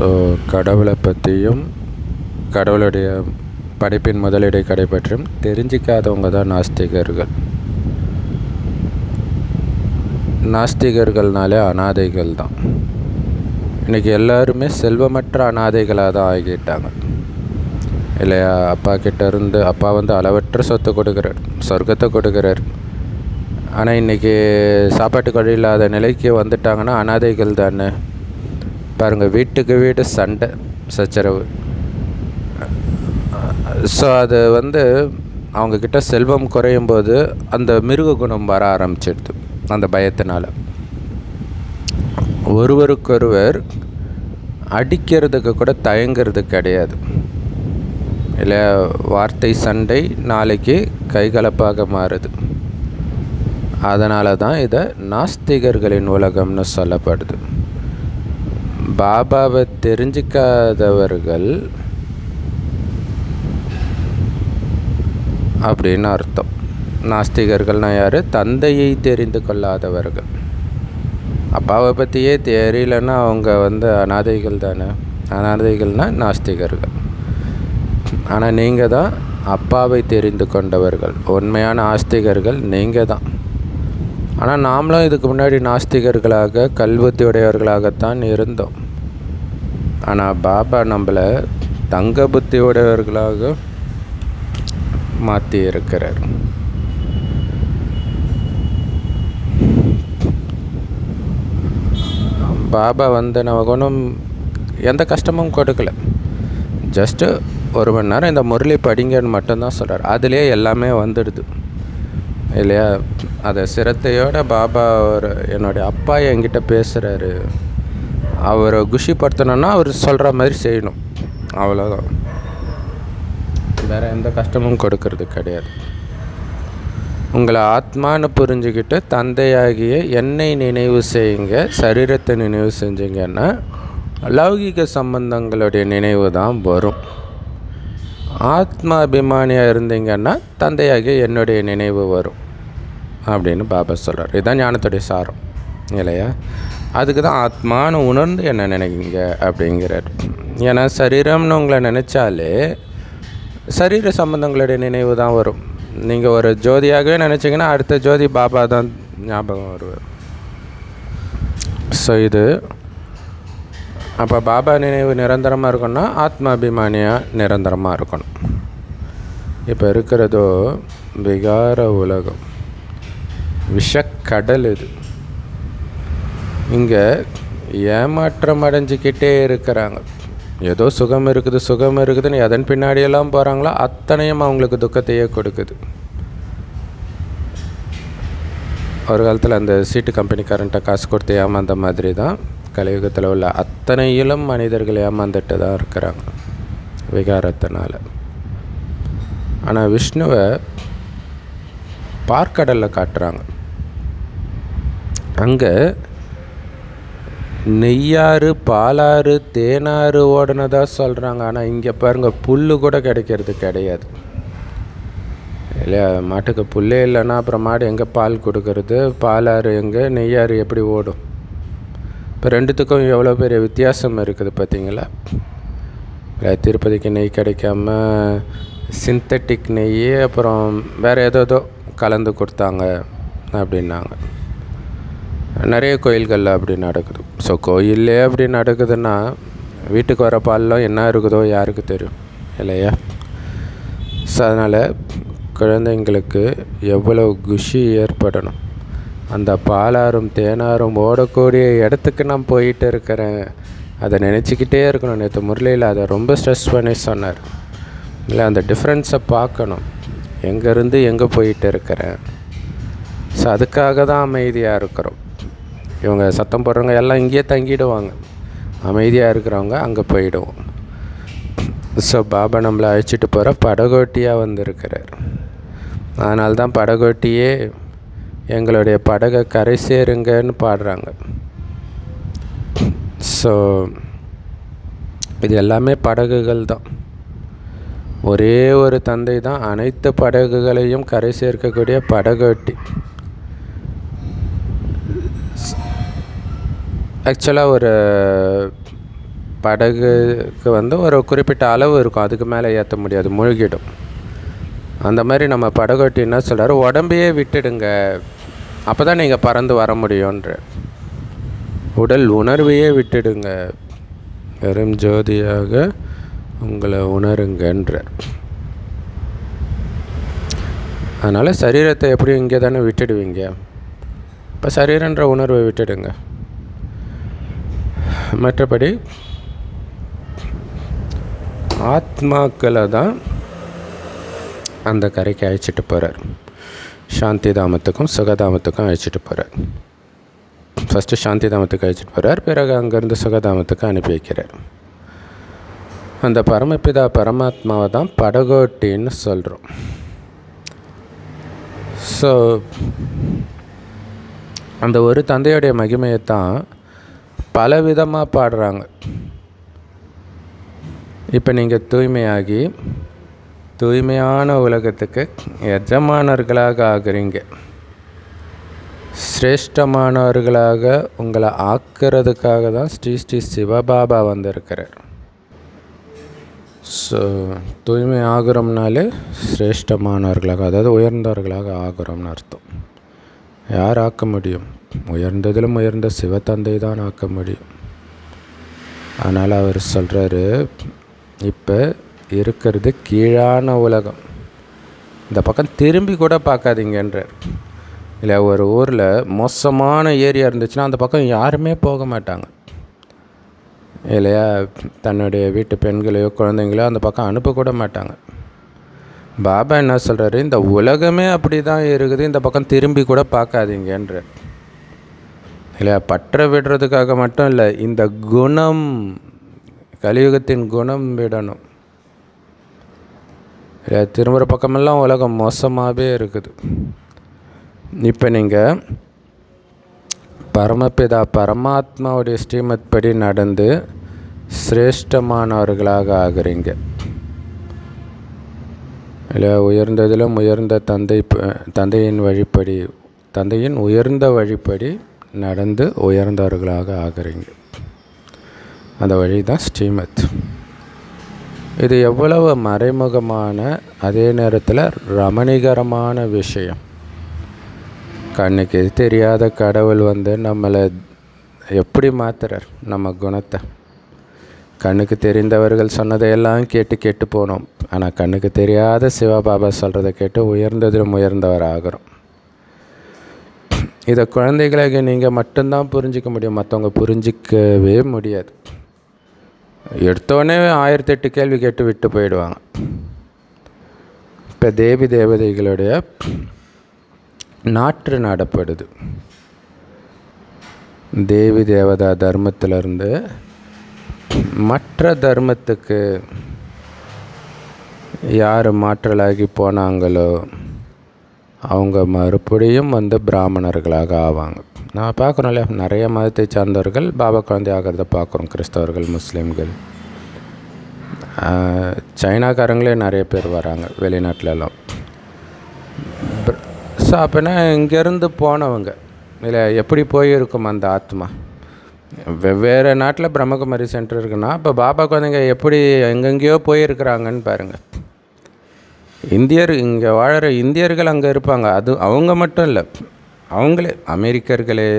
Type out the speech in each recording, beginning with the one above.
So கடவுளை பற்றியும் கடவுளுடைய படைப்பின் முதலிடை கடை பற்றியும் தெரிஞ்சிக்காதவங்க தான் நாஸ்திகர்கள். நாஸ்திகர்கள்னாலே அனாதைகள் தான். இன்றைக்கி எல்லாருமே செல்வமற்ற அனாதைகளாக தான் ஆகிட்டாங்க இல்லையா? அப்பா கிட்டேருந்து அப்பா அளவற்ற சொத்தை கொடுக்குறார், சொர்க்கத்தை கொடுக்குறார். ஆனால் இன்றைக்கி சாப்பாட்டுக்கு வழி இல்லாத நிலைக்கு வந்துட்டாங்கன்னா அனாதைகள் தானே. பாருங்கள், வீட்டுக்கு வீடு சண்டை சச்சரவு. ஸோ அது அவங்கக்கிட்ட செல்வம் குறையும் போது அந்த மிருக குணம் வர ஆரம்பிச்சிடுது. அந்த பயத்தினால் ஒருவருக்கொருவர் அடிக்கிறதுக்கு கூட தயங்கிறது கிடையாது இல்லை. வார்த்தை சண்டை நாளைக்கு கைகலப்பாக மாறுது. அதனால தான் இதை நாஸ்திகர்களின் உலகம்னு சொல்லப்படுது. பாபாவை தெரிஞ்சிக்காதவர்கள் அப்படின்னு அர்த்தம். நாஸ்திகர்கள்னால் யார்? தந்தையை தெரிந்து கொள்ளாதவர்கள். அப்பாவை பற்றியே தெரியலன்னா அவங்க அனாதைகள் தானே. அனாதைகள்னால் நாஸ்திகர்கள். ஆனால் நீங்கள் தான் அப்பாவை தெரிந்து கொண்டவர்கள். உண்மையான ஆஸ்திகர்கள் நீங்கள் தான். ஆனால் நாமளும் இதுக்கு முன்னாடி நாஸ்திகர்களாக கல்வத்தி உடையவர்களாகத்தான் இருந்தோம். ஆனால் பாபா நம்மளை தங்க புத்தி உடையவர்களாக மாற்றி இருக்கிறார். பாபா நமக்கு ஒன்றும் எந்த கஷ்டமும் கொடுக்கல. ஜஸ்ட்டு 1 மணி நேரம் இந்த முரளி படிங்கன்னு மட்டும்தான் சொல்கிறார். அதிலே எல்லாமே வந்துடுது இல்லையா? அதை சிரத்தையோடு பாபா என்னுடைய அப்பா என்கிட்ட பேசுகிறாரு, அவரை குஷிப்படுத்தணுன்னா அவர் சொல்கிற மாதிரி செய்யணும், அவ்வளோதான். வேறு எந்த கஷ்டமும் கொடுக்கறது கிடையாது. உங்களை ஆத்மான்னு புரிஞ்சுக்கிட்டு தந்தையாகிய என்னை நினைவு செய்யுங்க. சரீரத்தை நினைவு செஞ்சிங்கன்னா லௌகிக சம்பந்தங்களுடைய நினைவு தான் வரும். ஆத்மா அபிமானியாக இருந்தீங்கன்னா தந்தையாகிய என்னுடைய நினைவு வரும் அப்படின்னு பாபா சொல்கிறார். இதுதான் ஞானத்துடைய சாரம் இல்லையா? அதுக்கு தான் ஆத்மானு உணர்ந்து என்ன நினைக்கிங்க அப்படிங்கிறார். ஏன்னா சரீரம்னு உங்களை நினச்சாலே சரீர சம்பந்தங்களுடைய நினைவு தான் வரும். நீங்கள் ஒரு ஜோதியாகவே நினச்சிங்கன்னா அடுத்த ஜோதி பாபா தான் ஞாபகம் வருவார். ஸோ இது அப்போ பாபா நினைவு நிரந்தரமாக இருக்கணும்னா ஆத்மாபிமானியாக நிரந்தரமாக இருக்கணும். இப்போ இருக்கிறதோ விகார உலகம், விஷக்கடல். இது இங்கே ஏமாற்றம் அடைஞ்சிக்கிட்டே இருக்கிறாங்க. ஏதோ சுகம் இருக்குதுன்னு எதன் பின்னாடியெல்லாம் போகிறாங்களோ அத்தனையும் அவங்களுக்கு துக்கத்தையே கொடுக்குது. ஒரு காலத்தில் அந்த சீட்டு கம்பெனிக்காரன்ட்ட காசு கொடுத்து ஏமாந்த மாதிரி தான் கலியுகத்தில் உள்ள அத்தனையிலும் மனிதர்கள் ஏமாந்துட்டு தான் இருக்கிறாங்க விகாரத்தினால். ஆனால் விஷ்ணுவை பார்க்கடலில் காட்டுறாங்க. அங்கே நெய்யாறு பாலாறு தேனாறு ஓடுனதாக சொல்கிறாங்க. ஆனால் இங்கே பாருங்கள், புல் கூட கிடைக்கிறது கிடையாது இல்லையா? மாட்டுக்கு புல்லே இல்லைன்னா அப்புறம் மாடு எங்கே பால் கொடுக்கறது? பாலாறு எங்கே, நெய்யாறு எப்படி ஓடும்? இப்போ ரெண்டுத்துக்கும் எவ்வளோ பெரிய வித்தியாசம் இருக்குது பார்த்தீங்களா? திருப்பதிக்கு நெய் கிடைக்காம சிந்தட்டிக் நெய் அப்புறம் வேறு ஏதோ கலந்து கொடுத்தாங்க அப்படின்னாங்க. நிறைய கோயில்களில் அப்படி நடக்குது. ஸோ கோயிலே அப்படி நடக்குதுன்னா வீட்டுக்கு வர பால்லாம் என்ன இருக்குதோ யாருக்கு தெரியும் இல்லையா? ஸோ அதனால் குழந்தைங்களுக்கு எவ்வளோ குஷி ஏற்படணும். அந்த பாலாரும் தேனாரும் ஓடக்கூடிய இடத்துக்கு நான் போயிட்டு இருக்கிறேன், அதை நினச்சிக்கிட்டே இருக்கணும். நேற்று முரளியில் அதை ரொம்ப ஸ்ட்ரெஸ் பண்ணி சொன்னார் இல்லை, அந்த டிஃப்ரென்ஸை பார்க்கணும். எங்கேருந்து எங்கே போயிட்டு இருக்கிறேன். ஸோ அதுக்காக தான் அமைதியாக இருக்கிறோம். இவங்க சத்தம் போடுறவங்க எல்லாம் இங்கேயே தங்கிடுவாங்க, அமைதியாக இருக்கிறவங்க அங்கே போயிடுவோம். ஸோ பாபா நம்மளை அழைச்சிட்டு போகிற படகோட்டியாக வந்திருக்கிறார். அதனால தான் படகோட்டியே எங்களுடைய படகை கரை சேருங்கன்னு பாடுறாங்க. ஸோ இது எல்லாமே படகுகள் தான். ஒரே ஒரு தந்தை தான் அனைத்து படகுகளையும் கரை சேர்க்கக்கூடிய படகோட்டி. ஆக்சுவலாக ஒரு படகுக்கு ஒரு குறிப்பிட்ட அளவு இருக்கும், அதுக்கு மேலே ஏற்ற முடியாது, மூழ்கிடும். அந்த மாதிரி நம்ம படகோட்டி என்ன சொல்கிறார், உடம்பையே விட்டுடுங்க, அப்போ தான் நீங்கள் பறந்து வர முடியுன்ற. உடல் உணர்வையே விட்டுடுங்க, வெறும் ஜோதியாக உங்களை உணருங்கன்றார். அதனால் சரீரத்தை எப்படியும் இங்கே தானே விட்டுடுவீங்க, இப்போ சரீரன்ற உணர்வை விட்டுடுங்க. மற்றபடி ஆத்மாக்களை தான் அந்த கரைக்கு அழைச்சிட்டு போகிறார், சாந்தி தாமத்துக்கும் சுகதாமத்துக்கும் அழைச்சிட்டு போகிறார். ஃபஸ்ட்டு சாந்தி தாமத்துக்கு அழைச்சிட்டு போகிறார், பிறகு அங்கேருந்து சுகதாமத்துக்கு அனுப்பி வைக்கிறார். அந்த பரமபிதா பரமாத்மாவை தான் படகோட்டின்னு சொல்கிறோம். ஸோ அந்த ஒரு தந்தையுடைய மகிமையை தான் பலவிதமாக பாடுறாங்க. இப்போ நீங்கள் தூய்மையாகி தூய்மையான உலகத்துக்கு எஜமானர்களாக ஆகுறீங்க. சிரேஷ்டமானவர்களாக உங்களை ஆக்கிறதுக்காக தான் ஸ்ரீ ஸ்ரீ சிவபாபா வந்திருக்கிறார். ஸோ தூய்மை ஆகிறோம்னாலே சிரேஷ்டமானவர்களாக, அதாவது உயர்ந்தவர்களாக ஆகிறோம்னு அர்த்தம். யார் ஆக்க முடியும்? உயர்ந்ததிலும் உயர்ந்த சிவத்தந்தை தான் ஆக்க முடியும். அதனால் அவர் சொல்கிறாரு, இப்போ இருக்கிறது கீழான உலகம், இந்த பக்கம் திரும்பி கூட பார்க்காதீங்கன்றார். இல்லை, ஒரு ஊரில் மோசமான ஏரியா இருந்துச்சுன்னா அந்த பக்கம் யாருமே போக மாட்டாங்க இல்லையா? தன்னுடைய வீட்டு பெண்களையோ குழந்தைங்களையோ அந்த பக்கம் அனுப்பக்கூட மாட்டாங்க. பாபா என்ன சொல்கிறாரு, இந்த உலகமே அப்படி தான் இருக்குது, இந்த பக்கம் திரும்பி கூட பார்க்காதீங்கன்ற. இல்லையா? பற்ற விடுறதுக்காக மட்டும் இல்லை, இந்த குணம், கலியுகத்தின் குணம் விடணும். இல்லையா? திரும்புகிற பக்கமெல்லாம் உலகம் மோசமாகவே இருக்குது. இப்போ நீங்கள் பரமபிதா பரமாத்மாவுடைய ஸ்ரீமத் படி நடந்து சிரேஷ்டமானவர்களாக ஆகுறீங்க. இல்லை, உயர்ந்ததிலும் உயர்ந்த தந்தையின் வழிப்படி, தந்தையின் உயர்ந்த வழிப்படி நடந்து உயர்ந்தவர்களாக ஆகுறீங்க. அந்த வழி தான் ஸ்ரீமத். இது எவ்வளவு மறைமுகமான, அதே நேரத்தில் ரமணிகரமான விஷயம். கண்ணுக்கு தெரியாத கடவுள் நம்மளை எப்படி மாற்றுறார், நம்ம குணத்தை. கண்ணுக்கு தெரிந்தவர்கள் சொன்னதையெல்லாம் கேட்டு போனோம். ஆனால் கண்ணுக்கு தெரியாத சிவபாபா சொல்கிறத கேட்டு உயர்ந்ததிலும் உயர்ந்தவர் ஆகிறோம். இதை குழந்தைகளாக நீங்கள் மட்டும்தான் புரிஞ்சிக்க முடியும், மற்றவங்க புரிஞ்சிக்கவே முடியாது. எடுத்தோடனே 1008 கேள்வி கேட்டு விட்டு போயிடுவாங்க. இப்போ தேவி தேவதைகளுடைய நாற்று நடப்படுது. தேவி தேவதா தர்மத்திலிருந்து மற்ற தர்மத்துக்கு யார் மாற்றலாகி போனாங்களோ அவங்க மறுபடியும் பிராமணர்களாக ஆவாங்க. நான் பார்க்குறோம் இல்லையா, நிறைய மதத்தை சார்ந்தவர்கள் பாபா குழந்தை ஆகிறத பார்க்குறோம். கிறிஸ்தவர்கள், முஸ்லீம்கள், சைனாக்காரங்களே நிறைய பேர் வராங்க வெளிநாட்டிலலாம். ஸோ அப்போனா இங்கேருந்து போனவங்க இல்லை, எப்படி போயிருக்கும் அந்த ஆத்மா? வெவ்வேறு நாட்டில் பிரம்மகுமாரி சென்டர் இருக்குன்னா, இப்போ பாபா குழந்தைங்க எப்படி எங்கெங்கேயோ போயிருக்கிறாங்கன்னு பாருங்கள். இங்கே வாழற இந்தியர்கள் அங்கே இருப்பாங்க. அது அவங்க மட்டும் இல்லை, அவங்களே அமெரிக்கர்களே,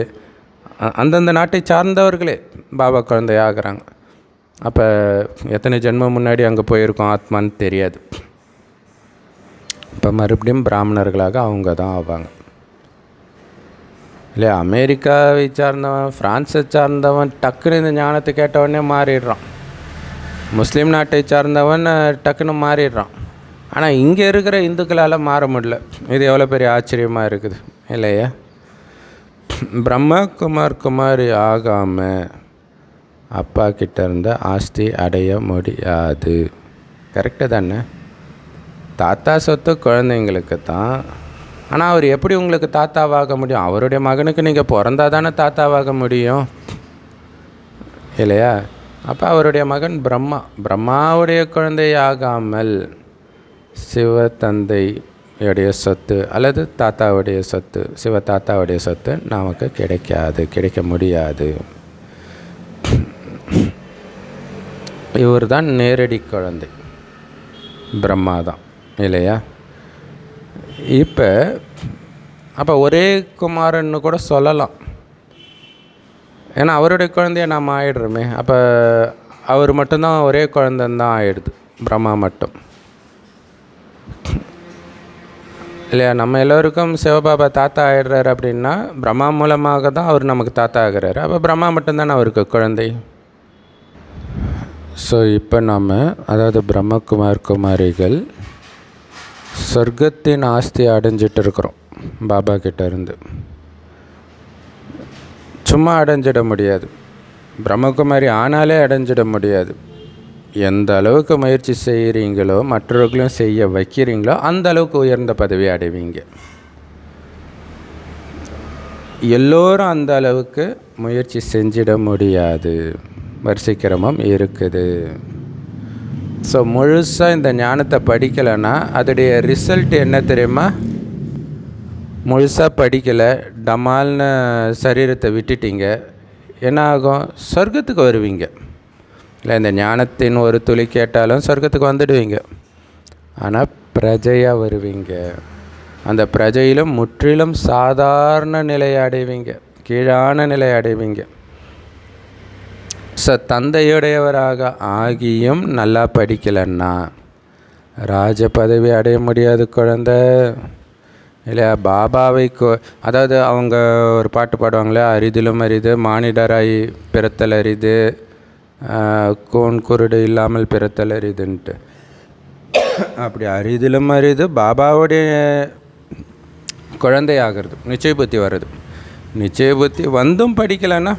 அந்தந்த நாட்டை சார்ந்தவர்களே பாபா குழந்தை ஆகிறாங்க. அப்போ எத்தனை ஜென்மம் முன்னாடி அங்கே போயிருக்கோம் ஆத்மான்னு தெரியாது. இப்போ மறுபடியும் பிராமணர்களாக அவங்க தான் ஆவாங்க இல்லையா? அமெரிக்காவை சார்ந்தவன், ஃப்ரான்ஸை சார்ந்தவன் டக்குன்னு இந்த ஞானத்தை கேட்டவொடனே மாறிடுறான். முஸ்லீம் நாட்டை சார்ந்தவன் டக்குன்னு மாறிடுறான். ஆனால் இங்கே இருக்கிற இந்துக்களால் மாற முடியல. இது எவ்வளோ பெரிய ஆச்சரியமாக இருக்குது இல்லையா? குமாரி ஆகாமல் அப்பா கிட்ட இருந்த ஆஸ்தி அடைய முடியாது. கரெக்டு தானே? தாத்தா சொத்து குழந்தைங்களுக்கு தான். ஆனால் அவர் எப்படி உங்களுக்கு தாத்தாவாக முடியும்? அவருடைய மகனுக்கு நீங்கள் பிறந்தா தானே தாத்தாவாக முடியும் இல்லையா? அப்போ அவருடைய மகன் பிரம்மாவுடைய குழந்தையாகாமல் சிவ தந்தையுடைய சொத்து அல்லது தாத்தாவுடைய சொத்து, சிவ தாத்தாவுடைய சொத்து நமக்கு கிடைக்க முடியாது. இவர் தான் நேரடி குழந்தை, பிரம்மா தான் இல்லையா? அப்போ ஒரே குமாரன்னு கூட சொல்லலாம். ஏன்னா அவருடைய குழந்தைய நாம் ஆயிடுறோமே. அப்போ அவர் மட்டும்தான் ஒரே குழந்தைன்னு தான் ஆயிடுது, பிரம்மா மட்டும் இல்லையா? நம்ம எல்லோருக்கும் சிவபாபா தாத்தா ஆகிடுறாரு அப்படின்னா பிரம்மா மூலமாக தான் அவர் நமக்கு தாத்தா ஆகிறாரு. அப்போ பிரம்மா மட்டும்தானே அவருக்கு குழந்தை. ஸோ இப்போ நம்ம, அதாவது பிரம்மகுமார் குமாரிகள், சொர்க்கத்தின் ஆஸ்தி அடைஞ்சிட்டு இருக்கிறோம் பாபா கிட்ட இருந்து. சும்மா அடைஞ்சிட முடியாது, பிரம்மகுமாரி ஆனாலே அடைஞ்சிட முடியாது. எந்த அளவுக்கு முயற்சி செய்கிறீங்களோ, மற்றவர்களும் செய்ய வைக்கிறீங்களோ, அந்த அளவுக்கு உயர்ந்த பதவி அடைவீங்க. எல்லோரும் அந்த அளவுக்கு முயற்சி செஞ்சிட முடியாது, வரிசைக்கிரமம் இருக்குது. ஸோ முழுசாக இந்த ஞானத்தை படிக்கலைன்னா அதோடைய ரிசல்ட் என்ன தெரியுமா? முழுசாக படிக்கலை, டமால்னு சரீரத்தை விட்டுட்டீங்க, என்ன ஆகும்? சொர்க்கத்துக்கு வருவீங்க. இல்லை, இந்த ஞானத்தின் ஒரு துளி கேட்டாலும் சொர்க்கத்துக்கு வந்துடுவீங்க. ஆனால் பிரஜையாக வருவீங்க. அந்த பிரஜையிலும் முற்றிலும் சாதாரண நிலையை அடைவீங்க, கீழான நிலையை அடைவீங்க. ஸோ தந்தையுடையவராக ஆகியும் நல்லா படிக்கலைன்னா ராஜ பதவி அடைய முடியாது குழந்தை இல்லையா? பாபாவை அதாவது அவங்க ஒரு பாட்டு பாடுவாங்களே, அரிதிலும் அரிது மானிடராய் பிறத்தல் அரிது, கோன் குருடு இல்லாமல் பிறத்தல் அரிதுன்ட்டு. அப்படி அரிதிலும் அரிது பாபாவுடைய குழந்தையாகிறது, நிச்சய புத்தி வர்றது. நிச்சய புத்தி வந்தும் படிக்கலைன்னா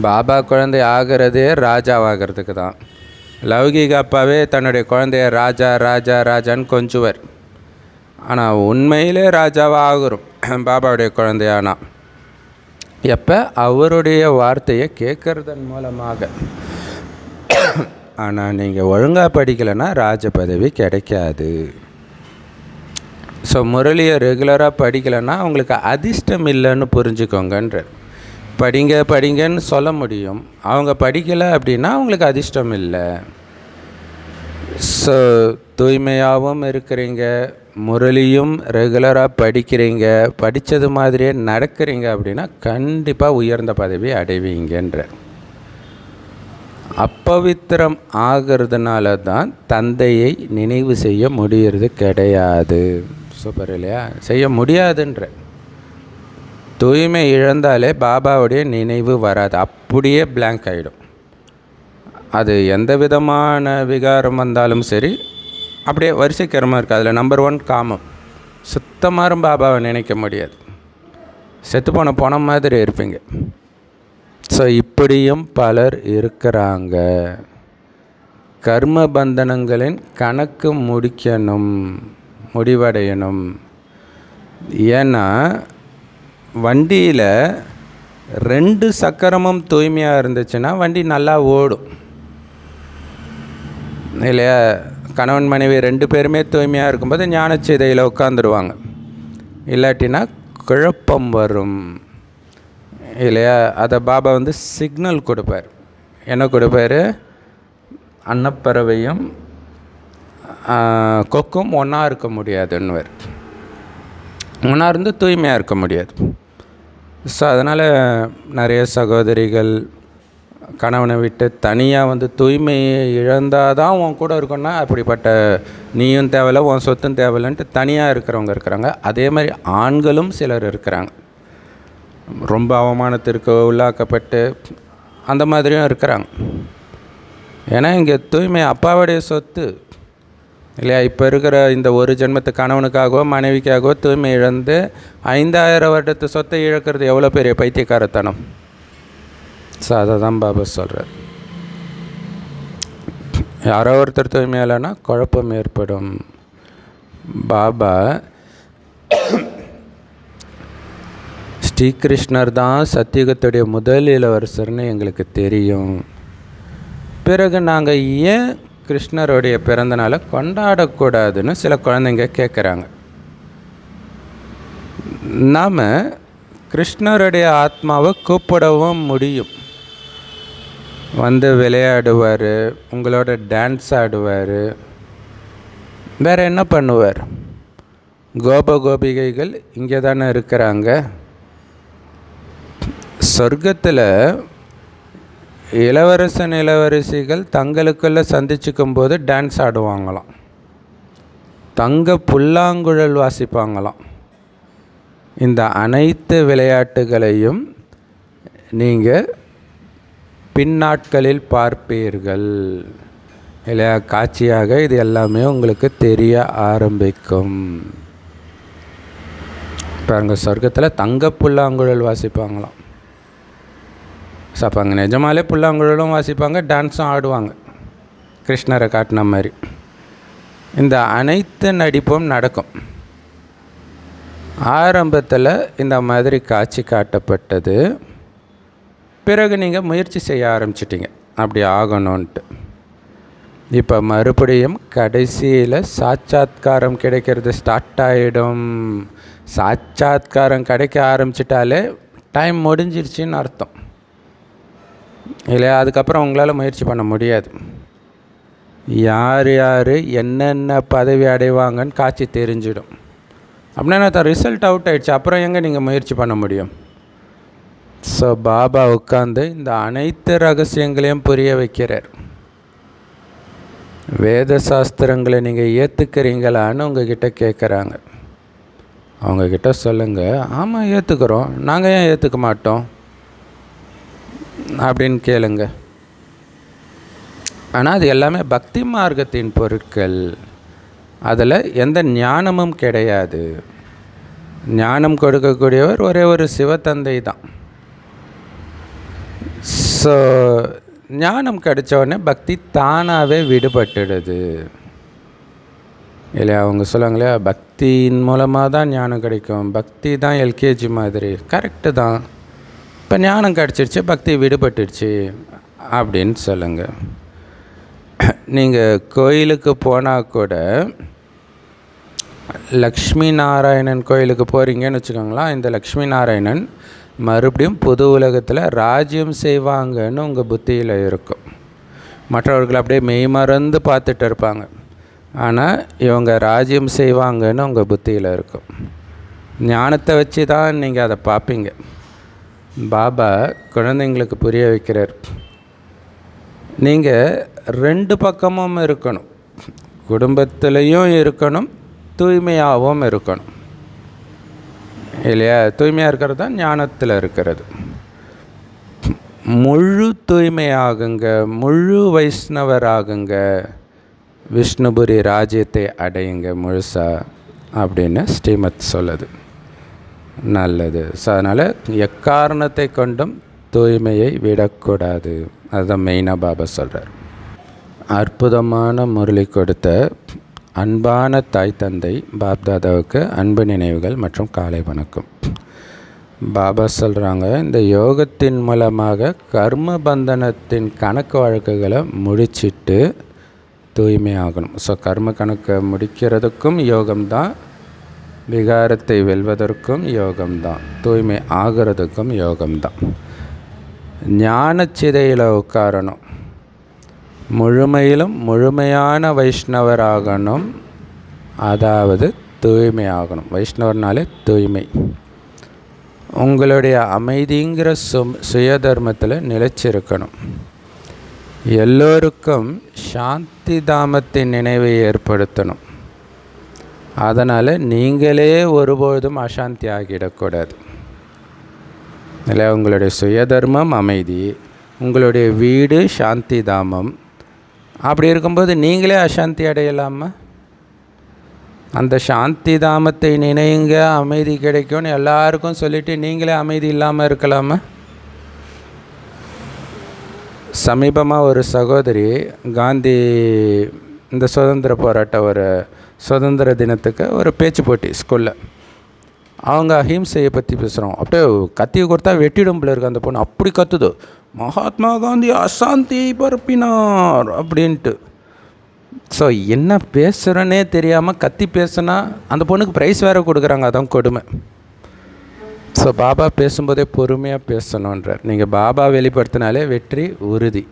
பாபா குழந்தை ஆகிறதே ராஜாவாகிறதுக்கு தான். லௌகீக அப்பாவே தன்னுடைய குழந்தைய ராஜா ராஜா ராஜான்னு கொஞ்சுவர். ஆனால் உண்மையிலே ராஜாவாக ஆகிறோம் பாபாவுடைய குழந்தையானா எப்போ? அவருடைய வார்த்தையை கேட்கறதன் மூலமாக. ஆனால் நீங்கள் ஒழுங்காக படிக்கலைன்னா ராஜ பதவி கிடைக்காது. ஸோ முரளியை ரெகுலராக படிக்கலைன்னா உங்களுக்கு அதிர்ஷ்டம் இல்லைன்னு புரிஞ்சுக்கோங்கன்ற. படிங்கன்னு சொல்ல முடியும், அவங்க படிக்கலை அப்படின்னா அவங்களுக்கு அதிர்ஷ்டம் இல்லை. ஸோ தூய்மையாகவும் இருக்கிறீங்க, முரளியும் ரெகுலராக படிக்கிறீங்க, படித்தது மாதிரியே நடக்கிறீங்க அப்படின்னா கண்டிப்பாக உயர்ந்த பதவி அடைவீங்கன்ற. அப்பவித்திரம் ஆகிறதுனால தான் தந்தையை நினைவு செய்ய முடியறது கிடையாது. சூப்பர் இல்லையா? செய்ய முடியாதுன்ற. தூய்மை இழந்தாலே பாபாவுடைய நினைவு வராது, அப்படியே பிளாங்க் ஆகிடும். அது எந்த விதமான விகாரம் வந்தாலும் சரி, அப்படியே வரிசைக்கிரமாக இருக்குது. அதில் நம்பர் 1 காமம். சுத்தமாக பாபாவை நினைக்க முடியாது, செத்து போன மாதிரி இருப்பீங்க. ஸோ இப்படியும் பலர் இருக்கிறாங்க. கர்ம பந்தனங்களின் கணக்கு முடிவடையணும். ஏன்னா வண்டியில் 2 சக்கரமும் தூய்மையாக இருந்துச்சுன்னா வண்டி நல்லா ஓடும் இல்லையா? கணவன் மனைவி 2 பேருமே தூய்மையாக இருக்கும்போது ஞானச்சிதையில் உட்காந்துருவாங்க. இல்லாட்டினா குழப்பம் வரும் இல்லையா? அதை பாபா சிக்னல் கொடுப்பார். என்ன கொடுப்பார்? அன்னப்பறவையும் கொக்கும் ஒன்றா இருக்க முடியாதுன்னுவார். ஒன்றா இருந்து தூய்மையாக இருக்க முடியாது. ஸோ அதனால் நிறைய சகோதரிகள் கணவனை விட்டு தனியாக தூய்மையை இழந்தால் தான் உன் கூட இருக்கணும்னா, அப்படிப்பட்ட நீயும் தேவையில்லை, உன் சொத்தும் தேவையில்லைன்ட்டு தனியாக இருக்கிறவங்க இருக்கிறாங்க. அதே மாதிரி ஆண்களும் சிலர் இருக்கிறாங்க, ரொம்ப அவமானத்திற்கு உள்ளாக்கப்பட்டு அந்த மாதிரியும் இருக்கிறாங்க. ஏன்னா இங்கே தூய்மை அப்பாவுடைய சொத்து இல்லையா? இப்போ இருக்கிற இந்த ஒரு ஜென்மத்து கணவனுக்காகவோ மனைவிக்காகவோ தூய்மை இழந்து 5000 வருடத்து சொத்தை இழக்கிறது எவ்வளோ பெரிய பைத்தியக்காரத்தனம். ஸோ அதை தான் பாபா சொல்கிறார். யாரோ ஒருத்தர் தூய்மை இல்லைன்னா குழப்பம் ஏற்படும். பாபா ஸ்ரீகிருஷ்ணர் தான் சத்தியுகத்துடைய முதல் இளவரசர்னு எங்களுக்கு தெரியும். பிறகு நாங்கள் ஏன் கிருஷ்ணருடைய பிறந்தநாளை கொண்டாடக்கூடாதுன்னு சில குழந்தைங்க கேட்குறாங்க. நாம் கிருஷ்ணருடைய ஆத்மாவை கூப்பிடவும் முடியும் வந்து விளையாடுவார், உங்களோட டான்ஸ் ஆடுவார். வேறு என்ன பண்ணுவார்? கோபிகைகள் இங்கே தானே இருக்கிறாங்க. சொர்க்கத்தில் இளவரசன் இளவரசிகள் தங்களுக்குள்ளே சந்திச்சுக்கும் போது டான்ஸ் ஆடுவாங்களாம், தங்க புல்லாங்குழல் வாசிப்பாங்களாம். இந்த அனைத்து விளையாட்டுகளையும் நீங்கள் பின்னாட்களில் பார்ப்பீர்கள் இல்லையா? காட்சியாக இது எல்லாமே உங்களுக்கு தெரிய ஆரம்பிக்கும். பாருங்க, சொர்க்கத்தில் தங்க புல்லாங்குழல் வாசிப்பாங்களாம். ஸோ அப்போ அங்கே நிஜமாலே புல்லாங்குழலும் வாசிப்பாங்க, டான்ஸும் ஆடுவாங்க, கிருஷ்ணரை காட்டின மாதிரி. இந்த அனைத்து நடிப்பும் நடக்கும். ஆரம்பத்தில் இந்த மாதிரி காட்சி காட்டப்பட்டது. பிறகு நீங்கள் முயற்சி செய்ய ஆரம்பிச்சிட்டிங்க அப்படி ஆகணுன்ட்டு. இப்போ மறுபடியும் கடைசியில் சாட்சாத்காரம் கிடைக்கிறது ஸ்டார்ட் ஆகிடும். சாட்சாத்காரம் கிடைக்க ஆரம்பிச்சிட்டாலே டைம் முடிஞ்சிருச்சின்னு அர்த்தம் இல்லையா? அதுக்கப்புறம் உங்களால் முயற்சி பண்ண முடியாது. யார் யார் என்னென்ன பதவி அடைவாங்கன்னு காட்சி தெரிஞ்சிடும். அப்படின்னா ரிசல்ட் அவுட் ஆகிடுச்சு, அப்புறம் எங்கே நீங்கள் முயற்சி பண்ண முடியும்? ஸோ பாபா உட்காந்து இந்த அனைத்து ரகசியங்களையும் புரிய வைக்கிறார். வேத சாஸ்திரங்களை நீங்கள் ஏற்றுக்கிறீங்களான்னு உங்ககிட்ட கேட்குறாங்க. அவங்கக்கிட்ட சொல்லுங்கள், ஆமாம் ஏற்றுக்கிறோம், நாங்கள் ஏன் ஏற்றுக்க மாட்டோம் அப்படின்னு கேளுங்க. ஆனால் அது எல்லாமே பக்தி மார்க்கத்தின் பொருட்கள், அதில் எந்த ஞானமும் கிடையாது. ஞானம் கொடுக்கக்கூடியவர் ஒரே ஒரு சிவத்தந்தை தான். ஸோ ஞானம் கிடைச்சோடனே பக்தி தானாகவே விடுபட்டுடுது இல்லையா? அவங்க சொல்லுவாங்களே, பக்தியின் மூலமாக தான் ஞானம் கிடைக்கும், பக்தி தான் எல்கேஜி மாதிரி. கரெக்டு தான். இப்போ ஞானம் கிடச்சிருச்சு, பக்தி விடுபட்டுடுச்சு அப்படின்னு சொல்லுங்கள். நீங்கள் கோயிலுக்கு போனால் கூட, லக்ஷ்மி நாராயணன் கோயிலுக்கு போகிறீங்கன்னு வச்சுக்கோங்களேன், இந்த லக்ஷ்மி நாராயணன் மறுபடியும் புது உலகத்தில் ராஜ்யம் செய்வாங்கன்னு உங்கள் புத்தியில் இருக்கும். மற்றவர்கள் அப்படியே மெய்மறந்து பார்த்துட்டு இருப்பாங்க, ஆனால் இவங்க ராஜ்யம் செய்வாங்கன்னு உங்கள் புத்தியில் இருக்கும். ஞானத்தை வச்சு தான் நீங்கள் அதை பார்ப்பீங்க. பாபா குழந்தைங்களுக்கு புரிய வைக்கிறார், நீங்கள் ரெண்டு பக்கமும் இருக்கணும், குடும்பத்திலையும் இருக்கணும், தூய்மையாகவும் இருக்கணும் இல்லையா? தூய்மையாக இருக்கிறது தான் ஞானத்தில் இருக்கிறது. முழு தூய்மையாகுங்க, முழு வைஷ்ணவராகுங்க, விஷ்ணுபுரி ராஜ்யத்தை அடையுங்க முழுசா அப்படின்னு ஸ்ரீமத் சொல்லுது. நல்லது. ஸோ அதனால் எக்காரணத்தை கொண்டும் தூய்மையை விடக்கூடாது. அதுதான் மெயினாக பாபா சொல்கிறார். அற்புதமான முரளி கொடுத்த அன்பான தாய் தந்தை பாப்தாதாவுக்கு அன்பு நினைவுகள் மற்றும் காலை வணக்கம். பாபா சொல்கிறாங்க, இந்த யோகத்தின் மூலமாக கர்ம பந்தனத்தின் கணக்கு வழக்குகளை முடிச்சிட்டு தூய்மையாகணும். ஸோ கர்ம கணக்கை முடிக்கிறதுக்கும் யோகம்தான், விகாரத்தை வெல்வதற்கும் யோகம்தான், தூய்மை ஆகிறதுக்கும் யோகம்தான். ஞானச்சிதையில் உட்காரணும், முழுமையிலும் முழுமையான வைஷ்ணவராகணும், அதாவது தூய்மையாகணும். வைஷ்ணவர்னாலே தூய்மை. உங்களுடைய அமைதிங்கிற சுயதர்மத்தில் நிலைச்சிருக்கணும். எல்லோருக்கும் சாந்தி தாமத்தின் நினைவை ஏற்படுத்தணும். அதனால் நீங்களே ஒருபொழுதும் அசாந்தி ஆகிடக்கூடாது இல்லை? உங்களுடைய சுயதர்மம் அமைதி, உங்களுடைய வீடு சாந்தி தாமம். அப்படி இருக்கும்போது நீங்களே அசாந்தி அடையலாமா? அந்த சாந்தி தாமத்தை நினைங்க, அமைதி கிடைக்கும்னு எல்லாருக்கும் சொல்லிவிட்டு நீங்களே அமைதி இல்லாமல் இருக்கலாமா? சமீபமாக ஒரு சகோதரி காந்தி இந்த சுதந்திர போராட்ட ஒரு சுதந்திர தினத்துக்கு ஒரு பேச்சு போட்டி ஸ்கூலில், அவங்க அஹிம்சையை பற்றி பேசுகிறோம். அப்படியே கத்தியை கொடுத்தா வெட்டிடும் போல இருக்கு அந்த பொண்ணு. அப்படி கத்துது, மகாத்மா காந்தி அசாந்தியை பரப்பினார் அப்படின்ட்டு. ஸோ என்ன பேசுகிறேன்னே தெரியாமல் கத்தி பேசுனா அந்த பொண்ணுக்கு ப்ரைஸ் வேறு கொடுக்குறாங்க. அதான் கொடுமை. ஸோ பாபா பேசும்போதே பொறுமையாக பேசணுன்றார். நீங்கள் பாபா வெளிப்படுத்தினாலே வெற்றி உறுதி.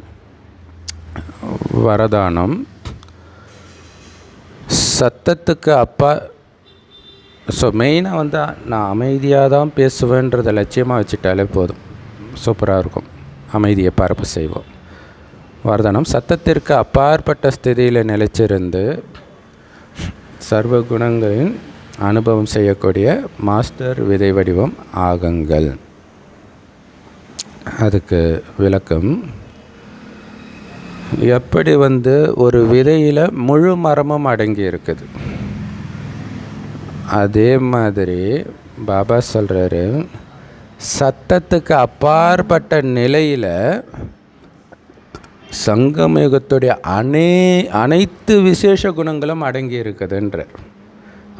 வரதானம் சத்தத்துக்கு அப்பா. ஸோ மெயினாக வந்து நான் அமைதியாக தான் பேசுவேன்றதை லட்சியமாக வச்சுட்டாலே போதும், சூப்பராக இருக்கும். அமைதியை பரப்பு செய்வோம். வரதானம் சத்தத்திற்கு அப்பாற்பட்ட ஸ்திதியில் நிலைச்சிருந்து சர்வ குணங்களின் அனுபவம் செய்யக்கூடிய மாஸ்டர் விதை வடிவம் ஆகுங்கள். அதுக்கு விளக்கம், எப்படி வந்து ஒரு விதையில் முழு மரமும் அடங்கி இருக்குது, அதே மாதிரி பாபா சொல்கிறாரு, சத்தத்துக்கு அப்பாற்பட்ட நிலையில் சங்கமயுகத்துடைய அனைத்து விசேஷ குணங்களும் அடங்கி இருக்குதுன்றார்.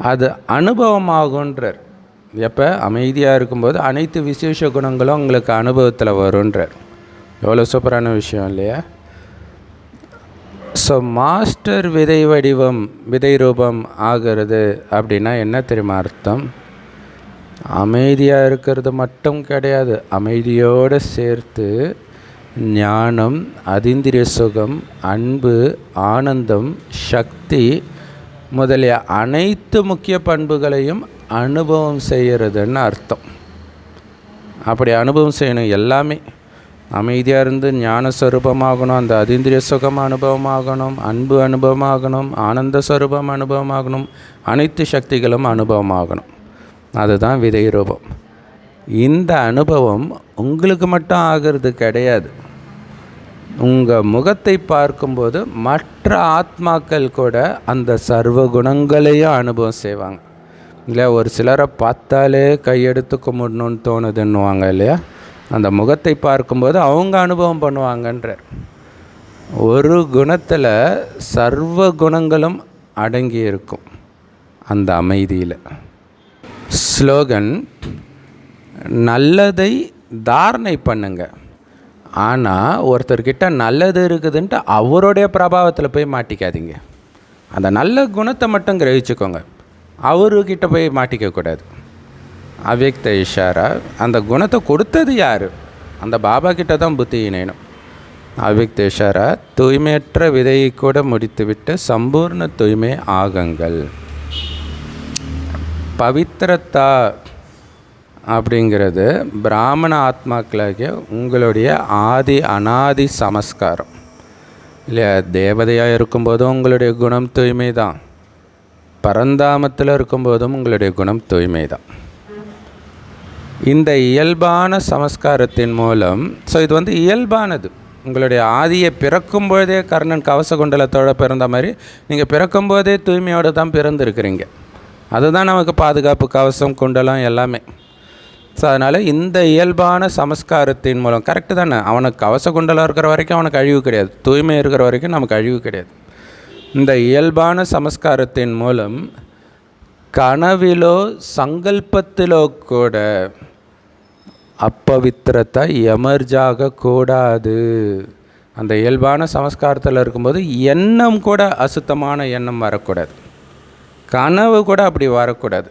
அது அனுபவமாகுன்றார். எப்போ அமைதியாக இருக்கும்போது அனைத்து விசேஷ குணங்களும் உங்களுக்கு அனுபவத்தில் வருன்றார். எவ்வளோ சூப்பரான விஷயம் இல்லையா? ஸோ மாஸ்டர் விதை வடிவம் விதை ரூபம் ஆகிறது அப்படின்னா என்ன தெரியுமா அர்த்தம்? அமைதியாக இருக்கிறது மட்டும் கிடையாது, அமைதியோடு சேர்த்து ஞானம், அதீந்திரிய சுகம், அன்பு, ஆனந்தம், சக்தி முதலிய அனைத்து முக்கிய பண்புகளையும் அனுபவம் செய்கிறதுன்னு அர்த்தம். அப்படி அனுபவம் செய்யணும். எல்லாமே அமைதியாக இருந்து ஞான ஸ்வரூபமாகணும், அந்த அதீந்திரிய சுகம் அனுபவமாகணும், அன்பு அனுபவமாகணும், ஆனந்த ஸ்வரூபம் அனுபவமாகணும், அனைத்து சக்திகளும் அனுபவமாகணும். அதுதான் விதை ரூபம். இந்த அனுபவம் உங்களுக்கு மட்டும் ஆகிறது கிடையாது. உங்கள் முகத்தை பார்க்கும்போது மற்ற ஆத்மாக்கள் கூட அந்த சர்வ குணங்களையும் அனுபவம் செய்வாங்க இல்லையா? ஒரு சிலரை பார்த்தாலே கையெடுத்து கும்பிடணுன்னு தோணுதுன்னுவாங்க இல்லையா? அந்த முகத்தை பார்க்கும்போது அவங்க அனுபவம் பண்ணுவாங்கன்றார். ஒரு குணத்தில் சர்வ குணங்களும் அடங்கி இருக்கும் அந்த அமைதியில். ஸ்லோகன், நல்லதை தாரணை பண்ணுங்க, ஆனால் ஒருத்தர்கிட்ட நல்லது இருக்குதுன்ட்டு அவருடைய பிரபாவத்தில் போய் மாட்டிக்காதீங்க. அந்த நல்ல குணத்தை மட்டும் கிரகிச்சுக்கோங்க, அவர்கிட்ட போய் மாட்டிக்கக்கூடாது. அவ்யக்த இஷாரா, அந்த குணத்தை கொடுத்தது யார்? அந்த பாபா கிட்ட தான் புத்தி இணையணும். அவ்யக்த இஷாரா, தூய்மையற்ற விதையை கூட முடித்துவிட்டு சம்பூர்ண தூய்மை ஆகுங்கள். பவித்திரத்தா அப்படிங்கிறது பிராமண ஆத்மாக்களாகிய உங்களுடைய ஆதி அனாதி சமஸ்காரம் இல்லையா? தேவதையாக இருக்கும்போதும் உங்களுடைய குணம் தூய்மை தான், பரந்தாமத்தில் இருக்கும்போதும் உங்களுடைய குணம் தூய்மை தான். இந்த இயல்பான சமஸ்காரத்தின் மூலம், ஸோ இது வந்து இயல்பானது. உங்களுடைய ஆதியை பிறக்கும்போதே கர்ணன் கவச குண்டலத்தோடு பிறந்த மாதிரி நீங்கள் பிறக்கும்போதே தூய்மையோடு தான் பிறந்திருக்கிறீங்க. அதுதான் நமக்கு பாதுகாப்பு, கவசம், குண்டலம் எல்லாமே. ஸோ அதனால் இந்த இயல்பான சமஸ்காரத்தின் மூலம், கரெக்டு தானே, அவனுக்கு கவச குண்டலம் இருக்கிற வரைக்கும் அவனுக்கு அழிவு கிடையாது, தூய்மை இருக்கிற வரைக்கும் நமக்கு அழிவு கிடையாது. இந்த இயல்பான சமஸ்காரத்தின் மூலம் கனவிலோ சங்கல்பத்திலோ கூட அப்பவித்திரத்தை எமர்ஜாக கூடாது. அந்த இயல்பான சமஸ்காரத்தில் இருக்கும்போது எண்ணம் கூட அசுத்தமான எண்ணம் வரக்கூடாது, கனவு கூட அப்படி வரக்கூடாது.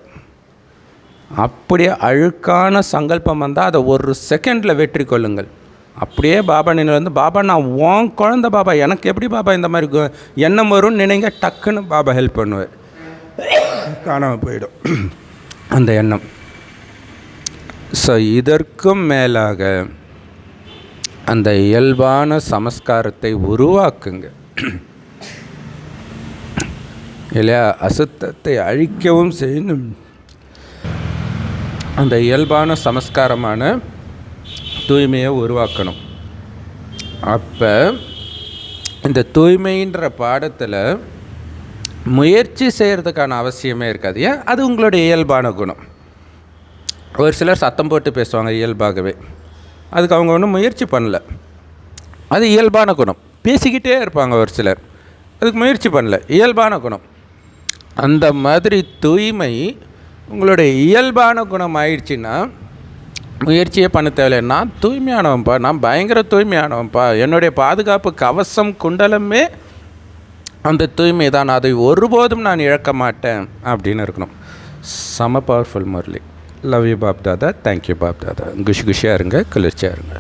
அப்படியே அழுக்கான சங்கல்பம் வந்தால் அதை ஒரு செகண்டில் வெற்றி கொள்ளுங்கள். அப்படியே பாபா நினைவு வந்து, பாபா நான் உன் குழந்தை பாபா, எனக்கு எப்படி பாபா இந்த மாதிரி எண்ணம் வரும்னு நினைங்க, டக்குன்னு பாபா ஹெல்ப் பண்ணுவார், காணாமல் போயிடும் அந்த எண்ணம். ஸோ இதற்கும் மேலாக அந்த இயல்பான சமஸ்காரத்தை உருவாக்குங்க இல்லையா? அசுத்தத்தை அழிக்கவும் செய்யணும். அந்த இயல்பான சமஸ்காரமான தூய்மையை உருவாக்கணும். அப்போ இந்த தூய்மைன்ற பாடத்தில் முயற்சி செய்கிறதுக்கான அவசியமே இருக்காது. ஏன்? அது உங்களுடைய இயல்பான குணம். ஒரு சிலர் சத்தம் போட்டு பேசுவாங்க இயல்பாகவே, அதுக்கு அவங்க ஒன்றும் முயற்சி பண்ணல, அது இயல்பான குணம். பேசிக்கிட்டே இருப்பாங்க ஒரு சிலர், அதுக்கு முயற்சி பண்ணல, இயல்பான குணம். அந்த மாதிரி தூய்மை உங்களுடைய இயல்பான குணம் ஆயிடுச்சுன்னா முயற்சியே பண்ண தேவையில்லை. நான் தூய்மையானவன்ப்பா, நான் பயங்கர தூய்மையானவன்ப்பா, என்னுடைய பாதுகாப்பு கவசம் குண்டலமே அந்த தூய்மை தான், அதை ஒருபோதும் நான் இழக்க மாட்டேன் அப்படின்னு இருக்கணும். செம பவர்ஃபுல் முரளி. லவ் யூ பாப் தாதா. தேங்க்யூ பாப் தாதா. குஷியாக இருங்க, குளிர்ச்சியாக இருங்க.